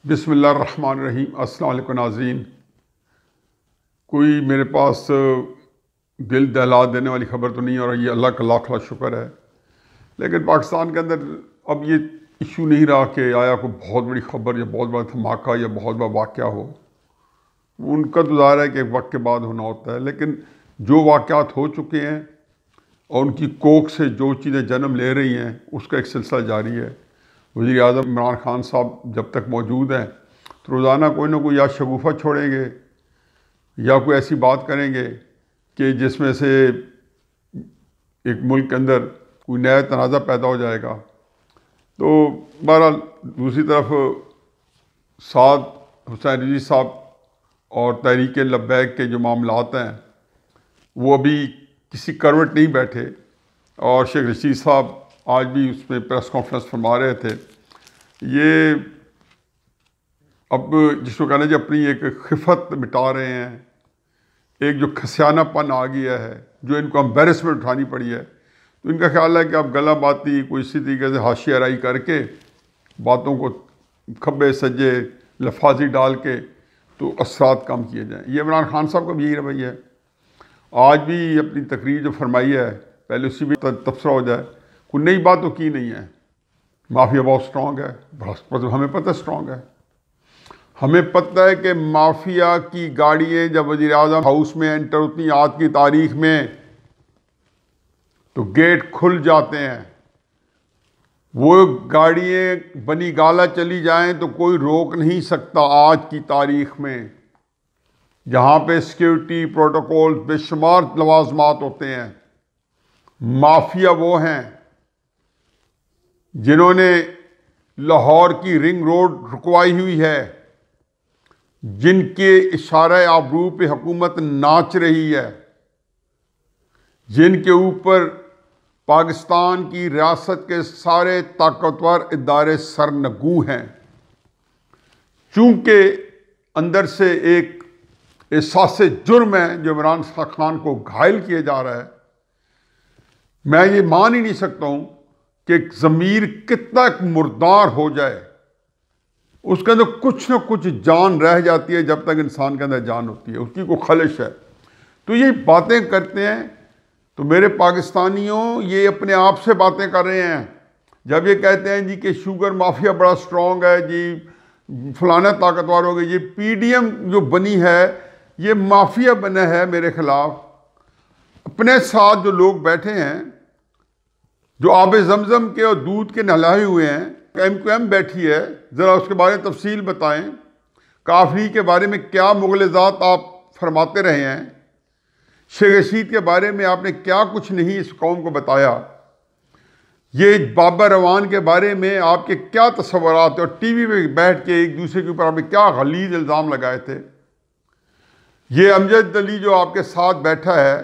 बिस्मिल्लाहिर्रहमानिर्रहीम। अस्सलाम वालेकुम नाज़रीन। कोई मेरे पास दिल दहला देने वाली ख़बर तो नहीं है और ये अल्लाह का लाख लाख शुक्र है। लेकिन पाकिस्तान के अंदर अब ये इशू नहीं रहा कि आया कोई बहुत बड़ी ख़बर या बहुत बड़ा धमाका या बहुत बड़ा वाक़या हो। उनका तो ज़ाहिर है कि एक वक्त के बाद होना होता है, लेकिन जो वाक़यात हो चुके हैं और उनकी कोख से जो चीज़ें जन्म ले रही हैं उसका एक सिलसिला जारी है। वज़ीर आज़म इमरान खान साहब जब तक मौजूद हैं तो रोज़ाना कोई ना कोई या शगुफ़ा छोड़ेंगे या कोई ऐसी बात करेंगे कि जिसमें से एक मुल्क के अंदर कोई नया तनाज़ा पैदा हो जाएगा। तो बहरहाल दूसरी तरफ साद हुसैन रिज़वी साहब और तहरीक लब्बैक के जो मामलात हैं वो अभी किसी करवट नहीं बैठे और शेख रशीद साहब आज भी उसमें प्रेस कॉन्फ्रेंस फरमा रहे थे। ये अब जिसको कहना चाहिए अपनी एक खिफत मिटा रहे हैं, एक जो खसियानापन आ गया है, जो इनको एम्बेरसमेंट उठानी पड़ी है। तो इनका ख्याल है कि अब गला बाती कोई इसी तरीके से हाशियाराई करके बातों को खब्बे सज्जे लफाजी डाल के तो असरात कम किए जाएँ। ये इमरान खान साहब का भी यही रवैया है। आज भी अपनी तकरीर जो फरमाई है पहले उसी भी तबसरा हो जाए। कोई नई बात तो की नहीं है। माफिया बहुत स्ट्रॉन्ग है, हमें पता है स्ट्रॉन्ग है। हमें पता है कि माफिया की गाड़ियाँ जब वज़ीर आज़म हाउस में एंटर होती हैं आज की तारीख में तो गेट खुल जाते हैं। वो गाड़ियाँ बनी गाला चली जाएं तो कोई रोक नहीं सकता। आज की तारीख में जहाँ पे सिक्योरिटी प्रोटोकॉल बेशुमार लवाजमात होते हैं, माफिया वो हैं जिन्होंने लाहौर की रिंग रोड रुकवाई हुई है, जिनके इशारे आबरू पे हुकूमत नाच रही है, जिनके ऊपर पाकिस्तान की रियासत के सारे ताकतवर इदारे सरनगू हैं। चूंकि अंदर से एक एहसास जुर्म है जो इमरान खान को घायल किया जा रहा है। मैं ये मान ही नहीं सकता हूं कि ज़मीर कितना मुर्दार हो जाए, उसके अंदर कुछ ना कुछ जान रह जाती है। जब तक इंसान के अंदर जान होती है उसकी कोई खलिश है। तो ये बातें करते हैं तो मेरे पाकिस्तानियों ये अपने आप से बातें कर रहे हैं। जब ये कहते हैं जी कि शुगर माफिया बड़ा स्ट्रॉन्ग है, जी फलाना ताकतवर हो गई, ये पीडीएम जो बनी है ये माफिया बना है मेरे खिलाफ। अपने साथ जो लोग बैठे हैं जो आबे जमजम के और दूध के नहलाए हुए हैं, एम बैठी है, ज़रा उसके बारे में तफसील बताएं। काफरी के बारे में क्या मुग़लज़ात आप फरमाते रहे हैं, शेख रशीद के बारे में आपने क्या कुछ नहीं इस कौम को बताया, ये बाबर रवान के बारे में आपके क्या तस्वुरात और टीवी पे बैठ के एक दूसरे के ऊपर आपने क्या गलीज़ इल्ज़ाम लगाए थे। ये अमजद अली जो आपके साथ बैठा है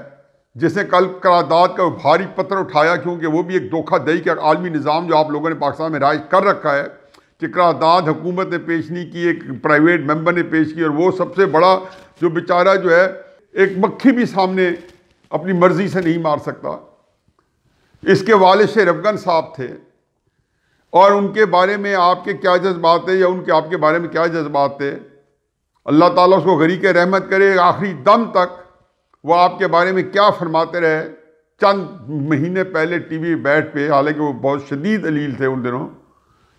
जिसने कल करारदाद का भारी पत्थर उठाया, क्योंकि वो भी एक धोखाधड़ी का आलमी निज़ाम जो आप लोगों ने पाकिस्तान में राइज कर रखा है कि करारदाद हुकूमत ने पेश नहीं की, एक प्राइवेट मेंबर ने पेश की, और वो सबसे बड़ा जो बेचारा जो है एक मक्खी भी सामने अपनी मर्जी से नहीं मार सकता। इसके वालिद शेर अफगन साहब थे और उनके बारे में आपके क्या जज्बात थे या उनके आपके बारे में क्या जज्बात थे। अल्लाह ताला उसको गरीक़ रहमत करे, आखिरी दम तक वो आपके बारे में क्या फरमाते रहे। चंद महीने पहले टीवी बैठ पे, हालांकि वो बहुत शदीद अलील थे उन दिनों,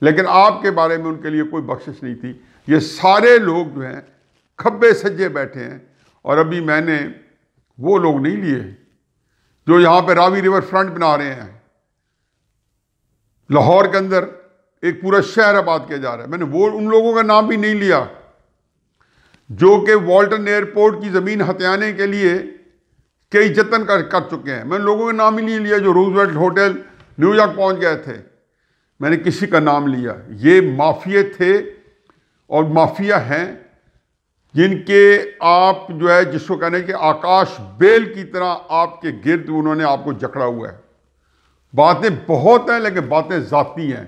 लेकिन आपके बारे में उनके लिए कोई बख्शिश नहीं थी। ये सारे लोग जो हैं खब्बे सज्जे बैठे हैं। और अभी मैंने वो लोग नहीं लिए जो यहाँ पे रावी रिवर फ्रंट बना रहे हैं। लाहौर के अंदर एक पूरा शहर आबाद किया जा रहा है। मैंने वो उन लोगों का नाम भी नहीं लिया जो कि वॉल्टन एयरपोर्ट की ज़मीन हथियाने के लिए कई जतन कर चुके हैं। मैंने लोगों का नाम ही नहीं लिया जो रूजवेल्ट होटल न्यूयॉर्क पहुंच गए थे। मैंने किसी का नाम लिया। ये माफिया थे और माफिया हैं जिनके आप जो है जिसको कहने कि आकाश बेल की तरह आपके गिर्द उन्होंने आपको जकड़ा हुआ है। बातें बहुत हैं लेकिन बातें ज़ाती हैं।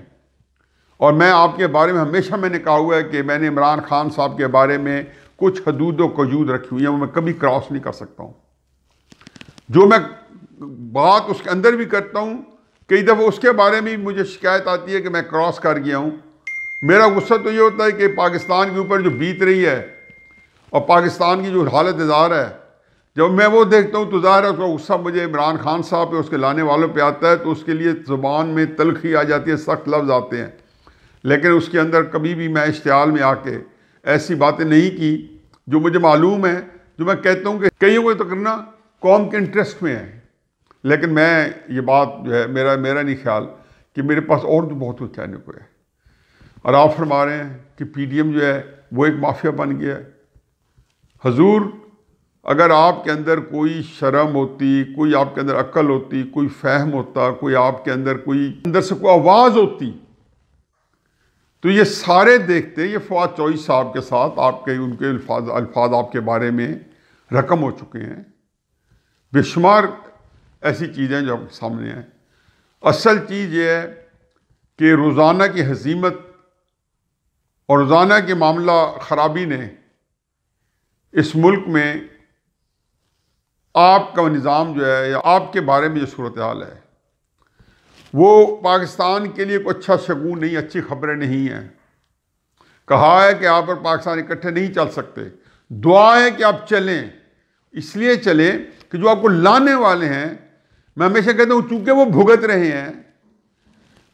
और मैं आपके बारे में हमेशा मैंने कहा हुआ है कि मैंने इमरान खान साहब के बारे में कुछ हदूद व कजूद रखी हुई है, वो मैं कभी क्रॉस नहीं कर सकता हूँ। जो मैं बात उसके अंदर भी करता हूँ, कई दफ़ा उसके बारे में मुझे शिकायत आती है कि मैं क्रॉस कर गया हूँ। मेरा गुस्सा तो ये होता है कि पाकिस्तान के ऊपर जो बीत रही है और पाकिस्तान की जो हालत इज़ार है, जब मैं वो देखता हूँ तो ज़ाहिर है उसका गुस्सा मुझे इमरान खान साहब पे, उसके लाने वालों पे आता है, तो उसके लिए ज़ुबान में तलखी आ जाती है, सख्त लफ्ज़ आते हैं। लेकिन उसके अंदर कभी भी मैं इश्तियाल में आके ऐसी बातें नहीं की जो मुझे मालूम है, जो मैं कहता हूँ कि कईयों को तो करना कौम के इंटरेस्ट में है। लेकिन मैं ये बात जो है, मेरा नहीं ख्याल कि मेरे पास और तो बहुत कुछ कहने को है। और आप फरमा रहे हैं कि PDM जो है वो एक माफिया बन गया है। हजूर, अगर आपके अंदर कोई शर्म होती, कोई आपके अंदर अक्ल होती, कोई फहम होता, कोई आपके अंदर अंदर से कोई आवाज़ होती, तो ये सारे देखते। ये फवाद चौधरी साहब के साथ आपके उनके अल्फाज आपके बारे में रकम हो चुके हैं, बेशुमार ऐसी चीज़ें जो आपके सामने हैं। असल चीज़ ये है कि रोज़ाना की हजीमत और रोज़ाना के मामला ख़राबी ने इस मुल्क में आपका निज़ाम जो है, या आपके बारे में जो सूरत हाल है, वो पाकिस्तान के लिए कोई अच्छा शगुन नहीं, अच्छी खबरें नहीं हैं। कहा है कि आप और पाकिस्तान इकट्ठे नहीं चल सकते। दुआ है कि आप चलें, इसलिए चलें कि जो आपको लाने वाले हैं, मैं हमेशा कहता हूँ चूंकि वो भुगत रहे हैं,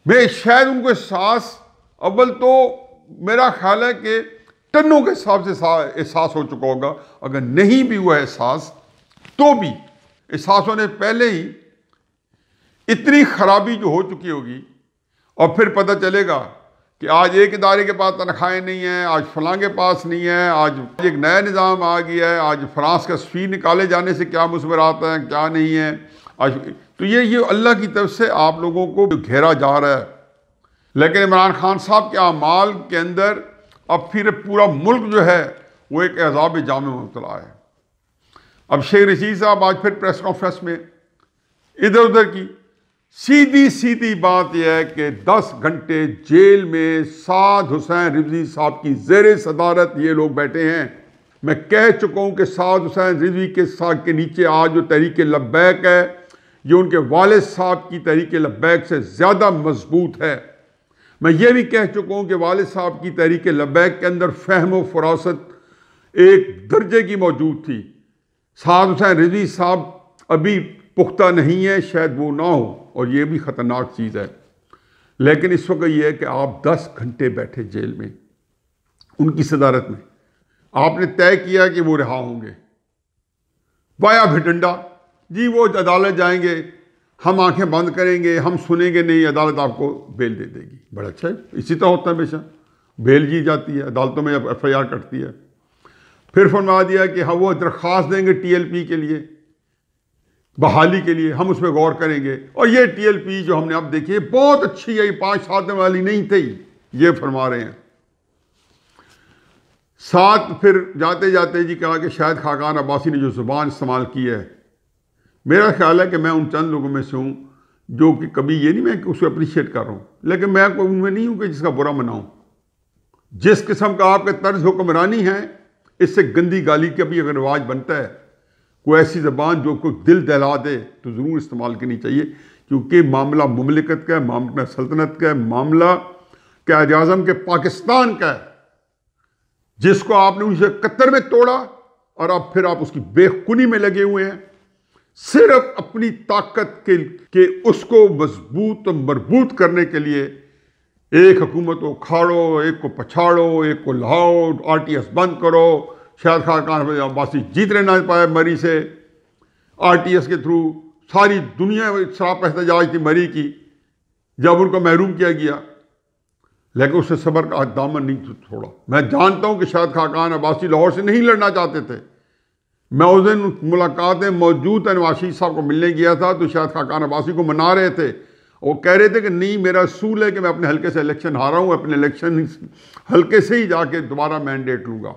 मैं शायद उनको एहसास, अव्वल तो मेरा ख्याल है कि टनों के हिसाब से एहसास हो चुका होगा। अगर नहीं भी हुआ एहसास, तो भी एहसास होने पहले ही इतनी खराबी जो हो चुकी होगी, और फिर पता चलेगा कि आज एक इदारे के पास तनख्वाहें नहीं हैं, आज फलां के पास नहीं है, आज एक नया निज़ाम आ गया है, आज फ्रांस का सफ़ीर निकाले जाने से क्या मुसवरात है, क्या नहीं है आज। तो ये अल्लाह की तरफ से आप लोगों को घेरा जा रहा है। लेकिन इमरान खान साहब के अमाल के अंदर अब फिर पूरा मुल्क जो है वो एक अज़ाब जाम में मुब्तला है। अब शेख रशीद साहब आज फिर प्रेस कॉन्फ्रेंस में इधर उधर की सीधी बात यह है कि 10 घंटे जेल में साद हुसैन रिजवी साहब की ज़ेरे सदारत ये लोग बैठे हैं। मैं कह चुका हूँ कि साद हुसैन रिजवी के साथ के नीचे आज जो तहरीक लब्बैक है, ये उनके वालिद साहब की तहरीक लब्बैक से ज़्यादा मजबूत है। मैं ये भी कह चुका हूँ कि वालिद साहब की तहरीक लब्बैक के अंदर फ़हम व फरासत एक दर्जे की मौजूद थी। साद हुसैन रिजवी साहब अभी पुख्ता नहीं है, शायद वो ना हो, और ये भी ख़तरनाक चीज़ है। लेकिन इस वक्त ये है कि आप 10 घंटे बैठे जेल में उनकी सदारत में, आपने तय किया कि वो रिहा होंगे वाया भिटंडा जी, वो अदालत जाएंगे, हम आंखें बंद करेंगे, हम सुनेंगे नहीं, अदालत आपको बेल दे देगी। बड़ा अच्छा है, इसी तरह होता है हमेशा, बेल जी जाती है, अदालतों में FIR कटती है। फिर फरमा दिया कि हम वो दरख्वास्त देंगे TLP के लिए, बहाली के लिए, हम उस पर गौर करेंगे। और ये TLP जो हमने अब देखी है बहुत अच्छी है, ये 5-7 वाली नहीं थी, ये फरमा रहे हैं। साथ फिर जाते जाते जी कहा कि शायद खाकान अब्बासी ने जो ज़ुबान इस्तेमाल की है, मेरा ख्याल है कि मैं उन चंद लोगों में से हूँ जो कि कभी ये नहीं मैं कि उसको अप्रिशिएट कर रहा हूँ, लेकिन मैं उनमें नहीं हूँ कि जिसका बुरा मनाऊँ। जिस किस्म का आपके तर्ज हुक्मरानी है, इससे गंदी गाली का भी अगर रिवाज बनता है, कोई ऐसी ज़बान जो कोई दिल दहला दे तो ज़रूर इस्तेमाल करनी चाहिए, क्योंकि मामला मुमलिकत का है, मामला सल्तनत का है, मामला क़ायद-ए-आज़म के पाकिस्तान का है, जिसको आपने 1971 में तोड़ा और अब फिर आप उसकी बेखुनी में लगे हुए हैं, सिर्फ अपनी ताकत के उसको मजबूत और मरबूत करने के लिए। एक हुकूमत को उखाड़ो, एक को पछाड़ो, एक को लाओ, RTS बंद करो। शायद खाकान अब्बासी जीतने ना पाए मरी से, RTS के थ्रू सारी दुनिया में सराप एहतजाज थी मरी की जब उनको महरूम किया गया, लेकिन उससे सब्र का दामन नहीं छोड़ा। मैं जानता हूं कि शायद खाकान अब्बासी लाहौर से नहीं लड़ना चाहते थे। मैं उस दिन मुलाकात में मौजूद नवाज शरीफ साहब को मिलने गया था, तो शायद खाकान अब्बासी को मना रहे थे। वो कह रहे थे कि नहीं, मेरा असूल है कि मैं अपने हल्के से इलेक्शन हारा हूँ, अपने इलेक्शन हल्के से ही जाके दोबारा मैंडेट लूँगा।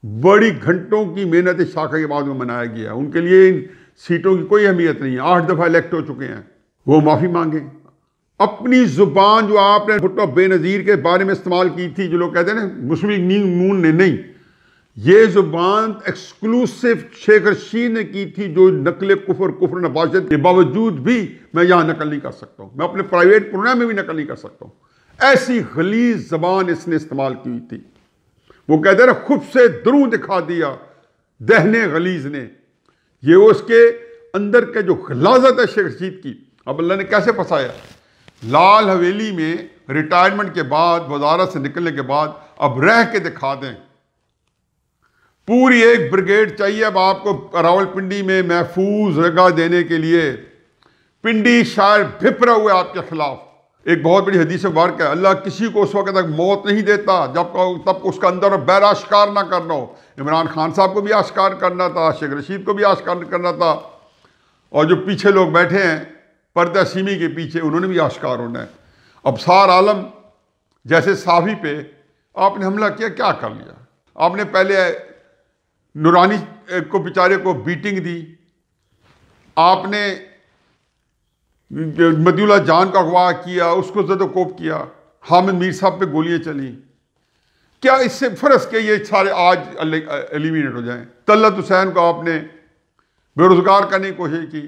बड़ी घंटों की मेहनत शाखा के बाद में मनाया गया। उनके लिए इन सीटों की कोई अहमियत नहीं है, 8 दफ़ा इलेक्ट हो चुके हैं। वो माफ़ी मांगे। अपनी ज़ुबान जो आपने भुट्टो बेनज़ीर के बारे में इस्तेमाल की थी, जो लोग कहते हैं ना मुस्लिम लीग नून ने, नहीं, ये ज़ुबान एक्सक्लूसिव शेख रशीद ने की थी, जो नकल कुफ्र नबाशत के बावजूद भी मैं यहाँ नकल नहीं कर सकता हूँ। मैं अपने प्राइवेट प्रोग्राम में भी नकल नहीं कर सकता हूँ। ऐसी गलीज जबान इसने इस्तेमाल की हुई थी। वो कहते ना, खुद से द्रू दिखा दिया दहने गलीज ने। ये उसके अंदर के जो गलाजत है शेख रशीद की, अब अल्लाह ने कैसे फंसाया। लाल हवेली में रिटायरमेंट के बाद, वजारत से निकलने के बाद, अब रह के दिखा दें। पूरी एक ब्रिगेड चाहिए अब आपको रावलपिंडी में महफूज जगह देने के लिए। पिंडी शायर भिपरा हुए आपके खिलाफ। एक बहुत बड़ी हदीस मुबारक है, अल्लाह किसी को उस वक्त तक मौत नहीं देता जब तब उसका अंदर बैर आश्कार ना करना हो। इमरान खान साहब को भी आश्कार करना था, शेख रशीद को भी आश्कार करना था, और जो पीछे लोग बैठे हैं पर्दा सीमी के पीछे, उन्होंने भी आश्कार होना है। अब सार आलम जैसे साफी पे आपने हमला किया, क्या कर लिया आपने? पहले नूरानी को बेचारे को बीटिंग दी, आपने मदीउल्लाह जान का अगवा किया, उसको ज़द-ओ-कोब किया, हामिद मीर साहब पे गोलियां चली। क्या इससे फर्ज के ये सारे आज एलिमिनेट हो जाएं? तलत हुसैन को आपने बेरोजगार करने की कोशिश की,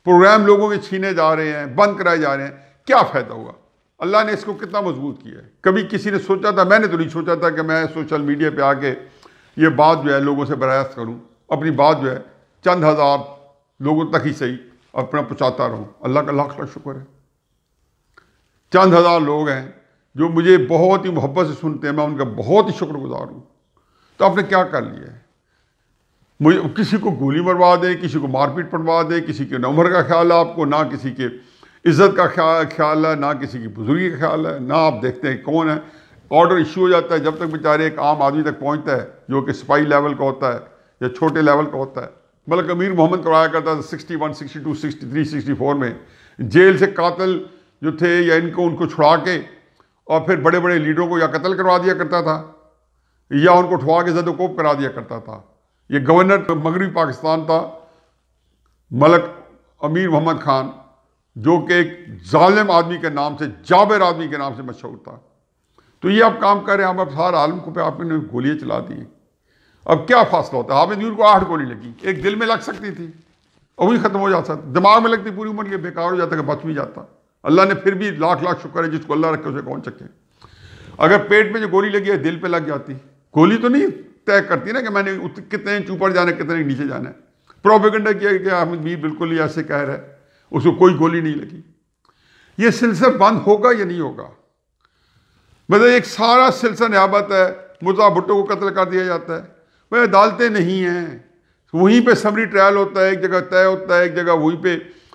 प्रोग्राम लोगों के छीने जा रहे हैं, बंद कराए जा रहे हैं, क्या फ़ायदा हुआ? अल्लाह ने इसको कितना मजबूत किया है। कभी किसी ने सोचा था, मैंने तो नहीं सोचा था कि मैं सोशल मीडिया पे आके ये बात जो है लोगों से बरास्त करूं, अपनी बात जो है चंद हज़ार लोगों तक ही सही अपना पहुँचाता रहूं। अल्लाह का लाख लाख शुक्र है, चंद हज़ार लोग हैं जो मुझे बहुत ही मोहब्बत से सुनते हैं, मैं उनका बहुत ही शुक्रगुजार हूँ। तो आपने क्या कर लिया है? मुझे किसी को गोली मरवा दे, किसी को मारपीट पड़वा दे, किसी के नौमर का ख्याल है आपको, ना किसी के इज्जत का ख्याल है, ना किसी की बुजुर्गी का ख्याल है, ना आप देखते हैं कौन है। ऑर्डर इशू हो जाता है, जब तक बेचारे एक आम आदमी तक पहुंचता है जो कि सिपाही लेवल का होता है या छोटे लेवल का होता है। मलक अमीर मोहम्मद करवाया करता था 61, 62, 63, 64 में जेल से कातिल जो थे या इनको उनको छुड़ा के और फिर बड़े बड़े लीडरों को या कत्ल करवा दिया करता था या उनको उठवा के ज़द-ओ-कोब करा दिया करता था। ये गवर्नर मगरबी पाकिस्तान था मलक अमीर मोहम्मद खान, जो कि एक जालिम आदमी के नाम से, जाबिर आदमी के नाम से मशहूर था। तो ये आप काम कर रहे हैं, अब सार आलम को पे आपने गोलियां चला दी। अब क्या फासला होता है? हामिद मीर को 8 गोली लगी, एक दिल में लग सकती थी और वही खत्म हो जाता, दिमाग में लगती पूरी उम्र के बेकार हो जाता, कि बच भी जाता। अल्लाह ने फिर भी लाख लाख शुक्र है, जिसको अल्लाह रखे उसे कौन चके। अगर पेट में जो गोली लगी है दिल पे लग जाती, गोली तो नहीं तय करती ना कि मैंने कितने इंच ऊपर जाना है, कितने नीचे जाना है। प्रोपेगेंडा किया कि हामिद मीर बिल्कुल ही ऐसे कह रहा है, उसको कोई गोली नहीं लगी। ये सिलसिला बंद होगा या नहीं होगा? मतलब एक सारा सिलसिला नियाबत है, मुर्तज़ा भुट्टो को कत्ल कर दिया जाता है, भाई अदालतें नहीं हैं, वहीं पे समरी ट्रायल होता है, एक जगह तय होता है, एक जगह वहीं पे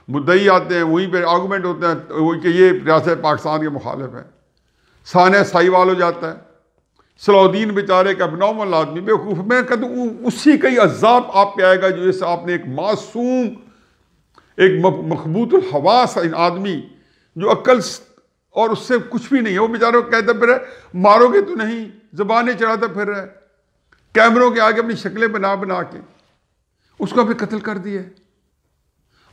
मुद्दई आते हैं, वहीं पे आर्गूमेंट होते हैं वही कि ये रियासत पाकिस्तान के मुखालिफ है। साने साहिवाल हो जाता है। सलाउद्दीन बेचारे का नॉर्मल आदमी बेवकूफ़, मैं कहता हूँ उसी का ही अज़ाब आप पे आएगा जो जैसे आपने एक मासूम, एक मखबूतुल हवास आदमी जो अक्ल और उससे कुछ भी नहीं है, वो बेचारे को कहता फिर मारोगे तो नहीं, ज़बानें चढ़ाता फिर रहा है, कैमरों के आगे अपनी शक्लें बना बना के उसको भी कत्ल कर दिया।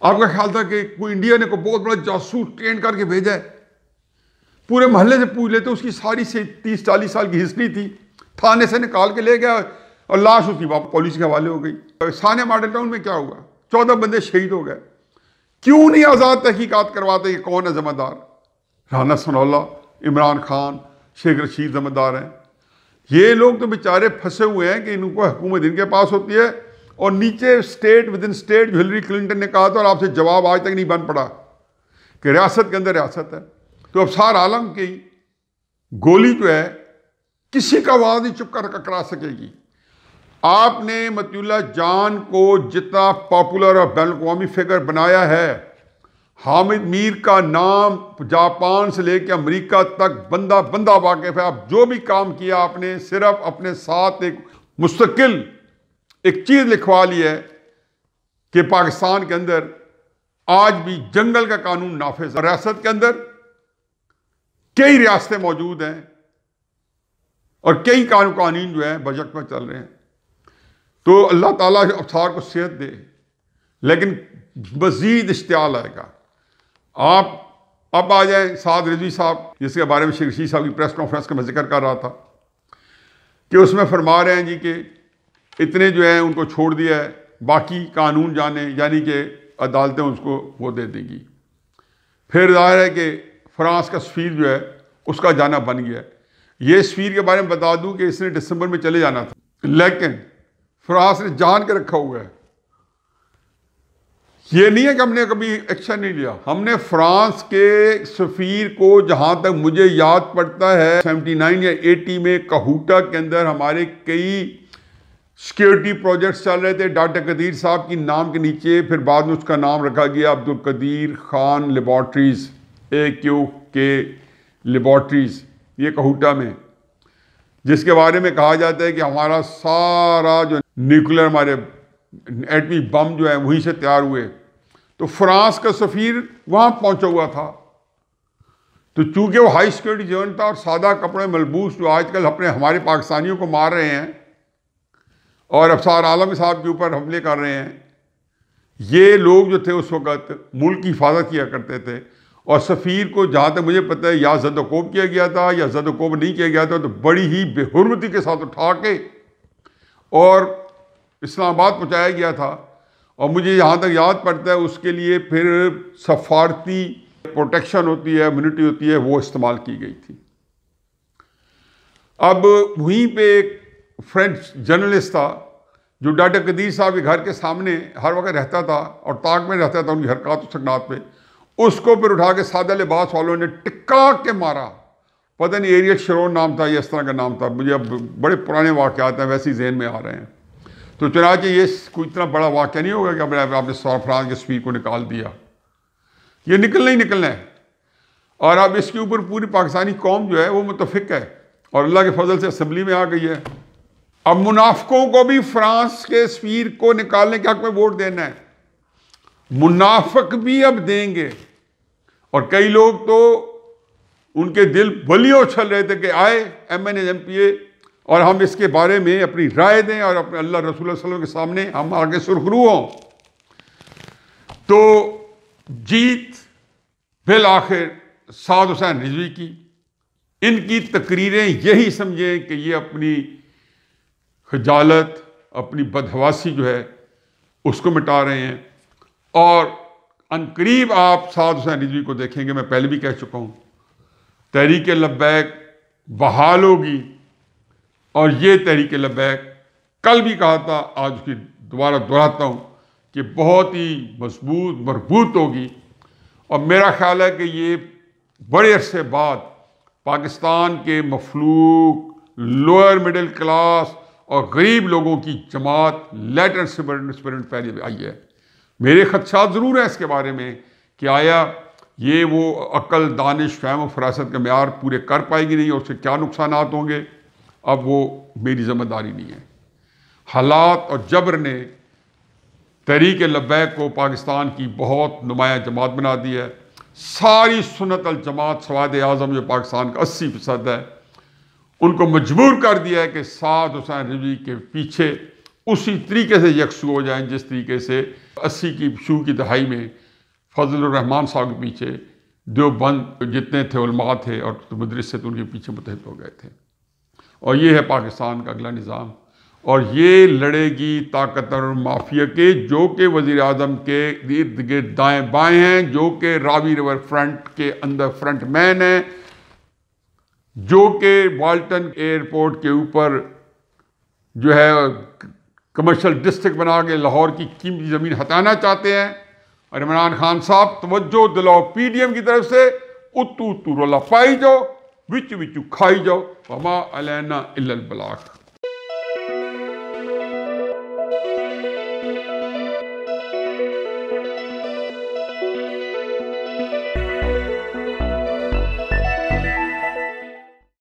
आपका ख्याल था कि कोई इंडिया ने कोई बहुत बड़ा जासूस ट्रेन करके भेजा है, पूरे मोहल्ले से पूछ लेते, उसकी सारी से 30-40 साल की हिस्ट्री थी, थाने से निकाल के ले गया और लाश उसकी वापस पुलिस के हवाले हो गई। साने मॉडल टाउन में क्या हुआ? 14 बंदे शहीद हो गए। क्यों नहीं आज़ाद तहकीकात करवाते कि कौन है जिम्मेदार? राना सनाउल्लाह, इमरान खान, शेख रशीद जिम्मेदार हैं। ये लोग तो बेचारे फंसे हुए हैं कि इनको हुकूमत इनके पास होती है और नीचे स्टेट विद इन स्टेट, जो हिलरी क्लिंटन ने कहा था और आपसे जवाब आज तक नहीं बन पड़ा कि रियासत के अंदर रियासत है। तो अब सार आलम की गोली जो है किसी का आवाज नहीं चुप कर करा सकेगी। आपने मतीउल्लाह जान को जितना पॉपुलर और बैन-अवी फिगर बनाया है, हामिद मीर का नाम जापान से लेकर अमेरिका तक बंदा बंदा वाकिफ है। आप जो भी काम किया आपने सिर्फ अपने साथ एक मुस्तकिल एक चीज़ लिखवा ली है कि पाकिस्तान के अंदर आज भी जंगल का कानून नाफिज है। रियासत के अंदर कई रियासतें मौजूद हैं और कई कानून जो है बजट में चल रहे हैं। तो अल्लाह ताला अफसार को सेहत दे, लेकिन मजीद इश्तियाल आएगा। आप अब आ जाए साद रिजवी साहब, जिसके बारे में शेख रशीद साहब की प्रेस कॉन्फ्रेंस का मैं जिक्र कर रहा था कि उसमें फरमा रहे हैं जी कि इतने जो है उनको छोड़ दिया है, बाकी कानून जाने, यानी कि अदालतें उसको वो दे देंगी। फिर जाहिर है कि फ्रांस का सफीर जो है उसका जाना बन गया है। ये सफ़ीर के बारे में बता दूं कि इसने दिसंबर में चले जाना था, लेकिन फ्रांस ने जान के रखा हुआ है। ये नहीं है कि हमने कभी एक्शन नहीं लिया। हमने फ्रांस के सफ़ीर को, जहां तक मुझे याद पड़ता है, 79 या 80 में कहूटा के अंदर हमारे कई सिक्योरिटी प्रोजेक्ट्स चल रहे थे डॉक्टर कदीर साहब की नाम के नीचे। फिर बाद में उसका नाम रखा गया Abdul Qadeer Khan laboratories, AQK laboratories, ये कहूटा में, जिसके बारे में कहा जाता है कि हमारा सारा जो न्यूक्लियर, हमारे एटमी बम जो है वहीं से तैयार हुए। तो फ्रांस का सफ़ीर वहाँ पहुँचा हुआ था। तो चूँकि वो हाई सिक्योरिटी जवान था और सादा कपड़े मलबूस जो आजकल हमारे पाकिस्तानियों को मार रहे हैं और अफसार आलम साहब के ऊपर हमले कर रहे हैं, ये लोग जो थे उस वक़्त मुल्क की हिफाजत किया करते थे। और सफ़ीर को जहाँ तक मुझे पता है या ज़दोकोब किया गया था या ज़दोकोब नहीं किया गया था, तो बड़ी ही बेहुरमती के साथ उठा के और इस्लामाबाद पहुँचाया गया था। और मुझे यहाँ तक याद पड़ता है उसके लिए फिर सफारती प्रोटेक्शन होती है, इम्यूनिटी होती है, वो इस्तेमाल की गई थी। अब वहीं पे एक फ्रेंच जर्नलिस्ट था जो डॉक्टर कदीर साहब के घर के सामने हर वक्त रहता था और ताक में रहता था उनकी हरकत और सकनात पे। उसको फिर उठा के सादा लिबास वालों ने टिक्का के मारा। पता नहीं एरियल शरोन नाम था या इस तरह का नाम था, मुझे अब बड़े पुराने वाक़यात हैं वैसे ही ज़हन में आ रहे हैं। तो चुनांचे ये कोई इतना बड़ा वाक़या नहीं होगा कि आपने फ्रांस के सफ़ीर को निकाल दिया, ये निकलना ही निकलना है। और अब इसके ऊपर पूरी पाकिस्तानी कौम जो है वो मुतफिक है और अल्लाह के फजल से असम्बली में आ गई है। अब मुनाफिकों को भी फ्रांस के सफ़ीर को निकालने के हक़ में वोट देना है। मुनाफिक भी अब देंगे और कई लोग तो उनके दिल बलियों उछल रहे थे कि आए MNA MPA और हम इसके बारे में अपनी राय दें और अपने अल्लाह रसूल सल्लल्लाहु अलैहि वसल्लम के सामने हम आगे सुरखरू हों। तो जीत फिर आखिर साद हुसैन रिजवी की। इनकी तकरीरें यही समझें कि ये अपनी खजालत, अपनी बदहवासी जो है उसको मिटा रहे हैं। और अनकरीब आप साद हुसैन रिजवी को देखेंगे, मैं पहले भी कह चुका हूँ, तहरीक लब्बैक बहाल होगी। और ये तहरीक लब्बैक कल भी कहा था, आज उसकी दोबारा दोहराता हूँ कि बहुत ही मजबूत मरबूत होगी। और मेरा ख्याल है कि ये बड़े अरसे बाद पाकिस्तान के मफलूक लोअर मिडिल क्लास और गरीब लोगों की जमात लेटर स्पिरिट पहले आई है। मेरे खदशात ज़रूर हैं इसके बारे में कि आया ये वो अक्ल, दानिश, फ़हम और फरासत के मेयार पूरे कर पाएगी नहीं और उससे क्या नुकसानात होंगे, अब वो मेरी ज़िम्मेदारी नहीं है। हालात और जबर ने तहरीक लब्बैक को पाकिस्तान की बहुत नुमाया जमात बना दी है। सारी सुन्नत अल जमात सवाद आज़म जो पाकिस्तान का 80% है, उनको मजबूर कर दिया है कि साद हुसैन रिजवी के पीछे उसी तरीके से यकसू हो जाएं जिस तरीके से 80 की शुरू की दहाई में फजलुर रहमान साहब के पीछे देवबंद जितने थे उलमा थे और मदरसे थे, तो उनके पीछे मुतहद हो गए थे। और ये है पाकिस्तान का अगला निज़ाम। और ये लड़ेगी ताकतवर माफिया के, जो कि वज़ीर आज़म के इर्द गिर्द दाएँ बाएँ हैं, जो कि रावी रिवर फ्रंट के अंदर फ्रंट मैन हैं, जो कि वाल्टन एयरपोर्ट के ऊपर जो है कमर्शियल डिस्ट्रिक्ट बना के लाहौर की कीमती ज़मीन हटाना चाहते हैं। और इमरान खान साहब तवज्जो दिलाओ PDM की तरफ से, उतू उतू रोला पाई जाओ, विच विचू खाई जाओ, वमा अलैना इल्लल बलाग।